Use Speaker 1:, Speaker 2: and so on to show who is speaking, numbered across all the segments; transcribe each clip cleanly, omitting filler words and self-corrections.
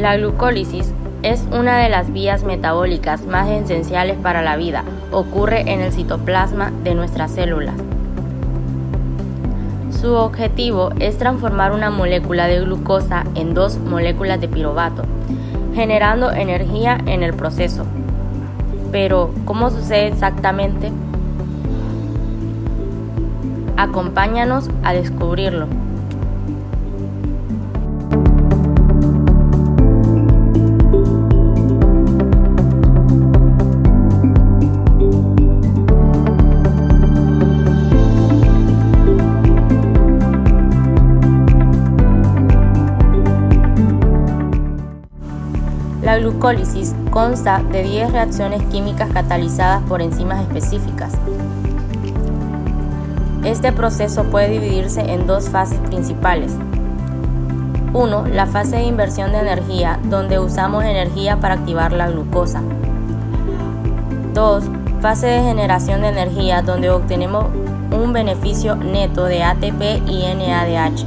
Speaker 1: La glucólisis es una de las vías metabólicas más esenciales para la vida. Ocurre en el citoplasma de nuestras células. Su objetivo es transformar una molécula de glucosa en 2 moléculas de piruvato, generando energía en el proceso. Pero, ¿cómo sucede exactamente? Acompáñanos a descubrirlo. La glucólisis consta de 10 reacciones químicas catalizadas por enzimas específicas. Este proceso puede dividirse en 2 fases principales. 1. La fase de inversión de energía, donde usamos energía para activar la glucosa. 2. Fase de generación de energía, donde obtenemos un beneficio neto de ATP y NADH.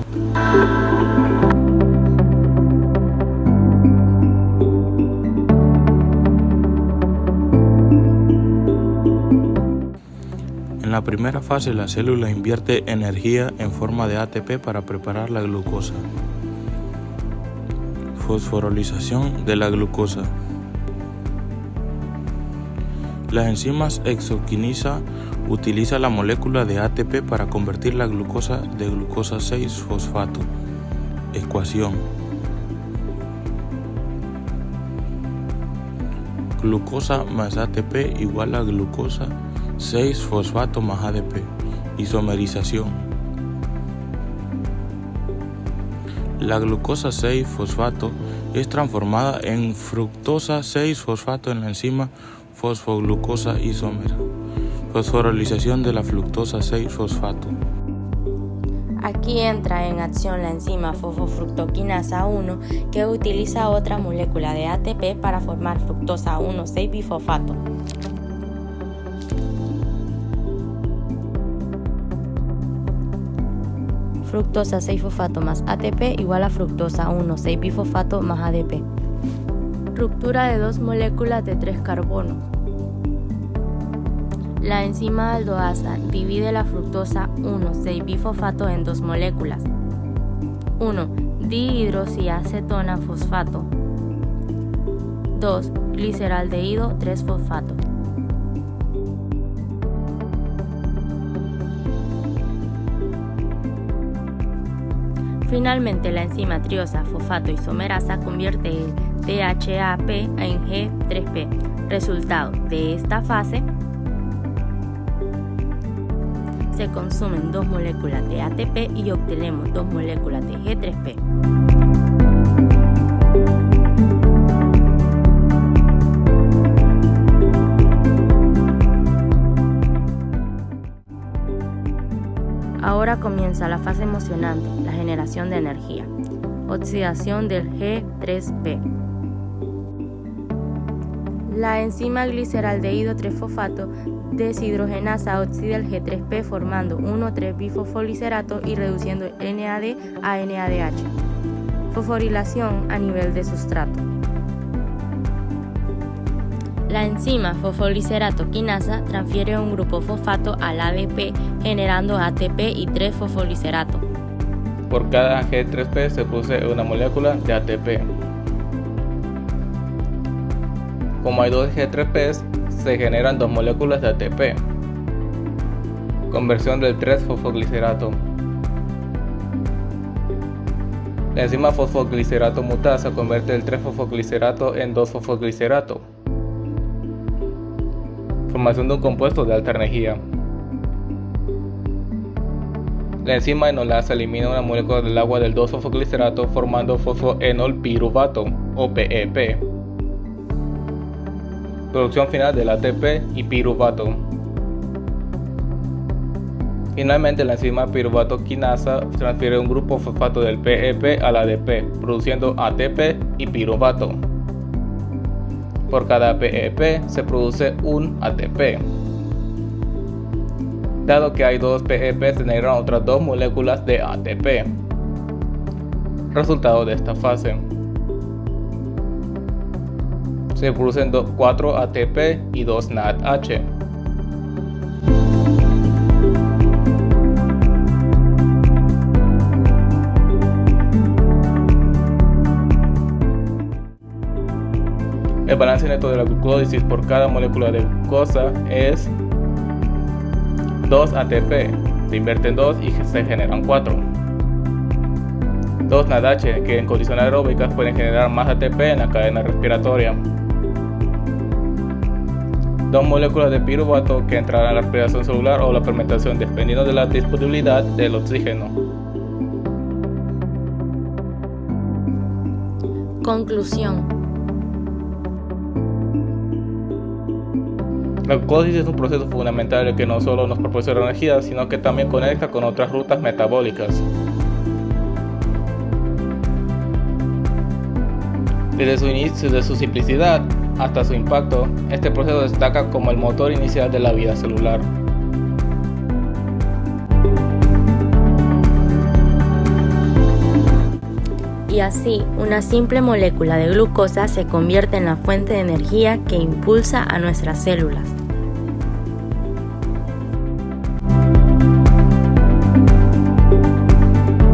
Speaker 2: En la primera fase, la célula invierte energía en forma de ATP para preparar la glucosa. Fosforilización de la glucosa. Las enzimas exoquinasa utiliza la molécula de ATP para convertir la glucosa de glucosa 6-fosfato. Ecuación: glucosa más ATP igual a glucosa 6-fosfato más ADP. Isomerización. La glucosa 6-fosfato es transformada en fructosa 6-fosfato en la enzima fosfoglucosa isómera. Fosforilización de la fructosa 6-fosfato.
Speaker 1: Aquí entra en acción la enzima fosfofructoquinasa 1, que utiliza otra molécula de ATP para formar fructosa 1,6-bifosfato. Fructosa 6-fosfato más ATP igual a fructosa 1,6-bifosfato más ADP. Ruptura de 2 moléculas de 3 carbonos. La enzima aldoasa divide la fructosa 1,6-bifosfato en 2 moléculas. 1. Dihidroxiacetona fosfato. 2. Gliceraldehído 3-fosfato. Finalmente, la enzima triosa fosfato isomerasa convierte el THAP en G3P. Resultado de esta fase: se consumen 2 moléculas de ATP y obtenemos 2 moléculas de G3P. Ahora comienza la fase emocionante, la generación de energía. Oxidación del G3P. La enzima gliceraldehído 3-fosfato deshidrogenasa oxida el G3P formando 1,3-bifosfoliserato y reduciendo el NAD a NADH. Fosforilación a nivel de sustrato. La enzima fosfoliserato quinasa transfiere un grupo fosfato al ADP generando ATP y 3-fosfoliserato.
Speaker 3: Por cada G3P se produce una molécula de ATP. Como hay 2 G3Ps, se generan 2 moléculas de ATP. Conversión del 3-fosfoglicerato. La enzima fosfoglicerato mutasa convierte el 3-fosfoglicerato en 2-fosfoglicerato. Formación de un compuesto de alta energía. La enzima enolasa elimina una molécula del agua del 2-fosfoglicerato formando fosfoenolpiruvato o PEP. Producción final del ATP y piruvato. Finalmente, la enzima piruvato quinasa transfiere un grupo fosfato del PEP al ADP, produciendo ATP y piruvato. Por cada PEP se produce un ATP. Dado que hay 2 PEP, se generan otras 2 moléculas de ATP. Resultado de esta fase: Se producen 4 ATP y 2 NADH. El balance neto de la glucólisis por cada molécula de glucosa es 2 ATP, se invierten 2 y se generan 4. 2 NADH, que en condiciones aeróbicas pueden generar más ATP en la cadena respiratoria. 2 moléculas de piruvato que entrarán a la respiración celular o la fermentación dependiendo de la disponibilidad del oxígeno.
Speaker 1: Conclusión.
Speaker 3: La glucólisis es un proceso fundamental que no solo nos proporciona energía, sino que también conecta con otras rutas metabólicas. Desde su inicio, desde su simplicidad hasta su impacto, este proceso destaca como el motor inicial de la vida celular.
Speaker 1: Y así, una simple molécula de glucosa se convierte en la fuente de energía que impulsa a nuestras células.